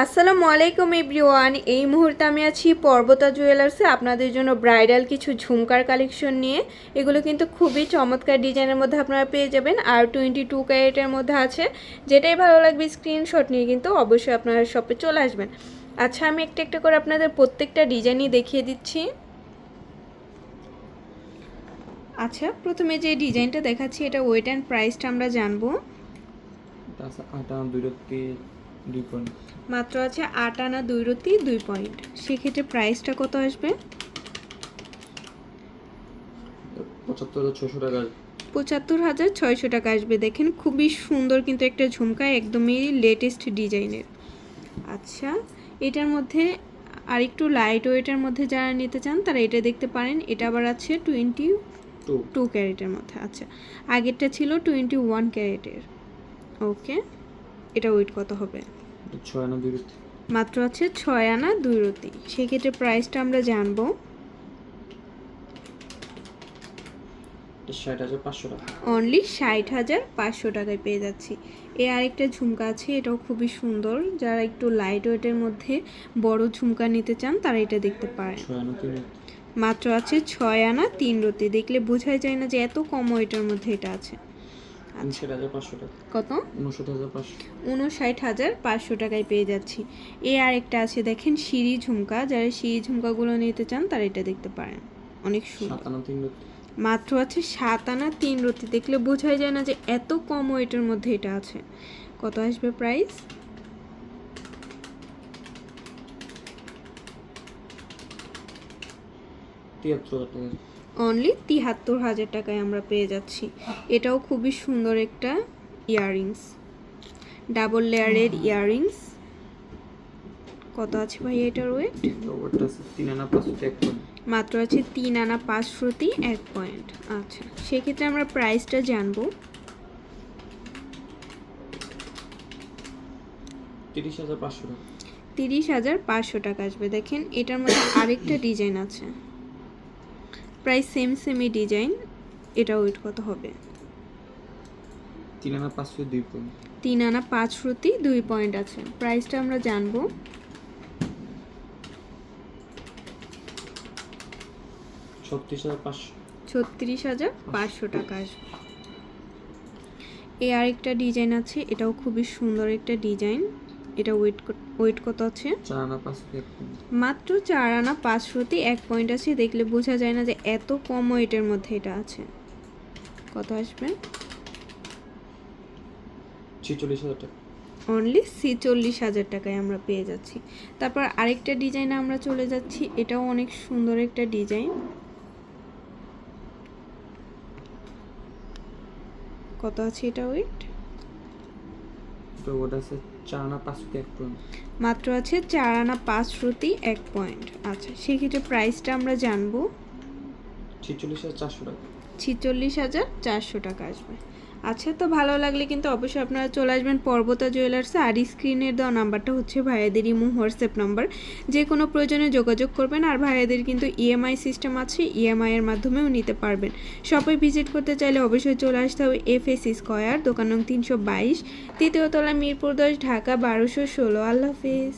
আসসালামু আলাইকুম এভরিওয়ান। এই মুহূর্তে আমি আছি পর্বতা জুয়েলার্সে আপনাদের জন্য ব্রাইডাল কিছু ঝুমকার কালেকশন নিয়ে। এগুলো কিন্তু খুবই চমৎকার ডিজাইনের মধ্যে আপনারা পেয়ে যাবেন, আর 22 ক্যারেটের মধ্যে আছে। যেটাই ভালো লাগবে স্ক্রিনশট নিয়ে কিন্তু অবশ্যই আপনারা শপে চলে আসবেন। আচ্ছা, আমি একটা একটা করে আপনাদের প্রত্যেকটা ডিজাইনই দেখিয়ে দিচ্ছি। আচ্ছা, প্রথমে যে ডিজাইনটা দেখাচ্ছি এটা ওয়েট অ্যান্ড প্রাইসটা আমরা জানবো। মাত্র আছে 8 আনা 2 রতি 2 পয়েন্ট। সেক্ষেত্রে প্রাইসটা কত আসবে? 75,600 টাকা আসবে। দেখেন খুবই সুন্দর কিন্তু একটা ঝুমকা, একদমই লেটেস্ট ডিজাইনের। আচ্ছা, এটার মধ্যে আর একটু লাইট ওয়েটের মধ্যে যারা নিতে চান তারা এটা দেখতে পারেন। এটা আবার আছে 22 ক্যারেটের মধ্যে। আচ্ছা, আগেরটা ছিল 21 ক্যারেটের। ওকে, এটা ওয়েট কত হবে? 6 আনা 2 রতি। মাত্র আছে 6 আনা 2 রতি। সেক্ষেত্রে প্রাইসটা আমরা জানবো। 60,500 টাকা। অনলি 60,500 টাকায় পেয়ে যাচ্ছি। এর আরেকটা ঝুমকা আছে, এটাও খুবই সুন্দর। যারা একটু লাইট ওয়েটের মধ্যে বড় ঝুমকা নিতে চান তারা এটা দেখতে পারেন। 6 আনা 3 রতি। মাত্র আছে 6 আনা 3 রতি। দেখলে বোঝাই যায় না যে এত কম ওয়েটের মধ্যে এটা আছে। 59,500 টাকা। কত? 59,500। 59,500 টাকায় পেয়ে যাচ্ছি। এর আরেকটা আছে দেখেন সিঁড়ি ঝুমকা। যারা সিঁড়ি ঝুমকাগুলো নিতে চান তারা এটা দেখতে পারেন, অনেক সুন্দর। 7 আনা 3 রতি। মাত্র আছে 7 আনা 3 রতি। দেখলে বোঝাই যায় না যে এত কম ওয়েটের মধ্যে এটা আছে। কত আসবে প্রাইস? অনলি 73,000 টাকায় আমরা পেয়ে যাচ্ছি। এটাও খুবই সুন্দর একটা ইয়াররিংস, ডাবল লেয়ারের ইয়াররিংস। কত আছে ভাই এটার ওয়েট? ওটা আছে 3 আনা 5 রতি 1 পয়েন্ট। মাত্র আছে 3 আনা 5 রতি 1 পয়েন্ট। আচ্ছা, সেক্ষেত্রে আমরা প্রাইসটা জানবো। 30,500 টাকা। 30,500 টাকা আসবে। দেখেন এটার মধ্যে আরেকটা ডিজাইন আছে, প্রায় সেমই ডিজাইন। এটা ওয়েট কত হবে? 3 আনা 5 রতি 2 পয়েন্ট। 3 আনা 5 রতি 2 পয়েন্ট আছে। প্রাইসটা আমরা জানবো। 36,500। 36,500 টাকা আসবে। এই আরেকটা ডিজাইন আছে, এটাও খুবই সুন্দর একটা ডিজাইন। এটা ওয়েট কত আছে? 4 আনা 5 রতি 1 পয়েন্ট। মাত্র 4 আনা 5 রতি 1 পয়েন্ট আছে। দেখলে বোঝা যায় না যে এত কম ওয়েটের মধ্যে এটা আছে। কত আসবে? 46,000 টাকা। অনলি 46,000 টাকায় আমরা পেয়ে যাচ্ছি। তারপর আরেকটা ডিজাইনে আমরা চলে যাচ্ছি। এটাও অনেক সুন্দর একটা ডিজাইন। কত আছে এটা ওয়েট? তো ওটা আছে 4 আনা 5 রতি 1 পয়েন্ট। মাত্র আছে 4 আনা 5 রতি 1 পয়েন্ট। আচ্ছা, সেক্ষেত্রে প্রাইসটা আমরা জানবো। 46,400 টাকা। 46,400 টাকা আসবে। আচ্ছা, তো ভালো লাগলে কিন্তু অবশ্যই আপনারা চলে আসবেন পর্বতা জুয়েলার্সে। আর স্ক্রিনের দেওয়া নাম্বারটা হচ্ছে ভাইয়াদের ইমো হোয়াটসঅ্যাপ নাম্বার। যে কোনো প্রয়োজনে যোগাযোগ করবেন। আর ভাইয়াদের কিন্তু ইএমআই সিস্টেম আছে, ইএমআই এর মাধ্যমেও নিতে পারবেন। শপে ভিজিট করতে চাইলে অবশ্যই চলে আসতে হবে FS স্কয়ার, দোকান নং 322, তৃতীয় তলা, মিরপুর 10, ঢাকা 1216। আল্লাহ হাফেজ।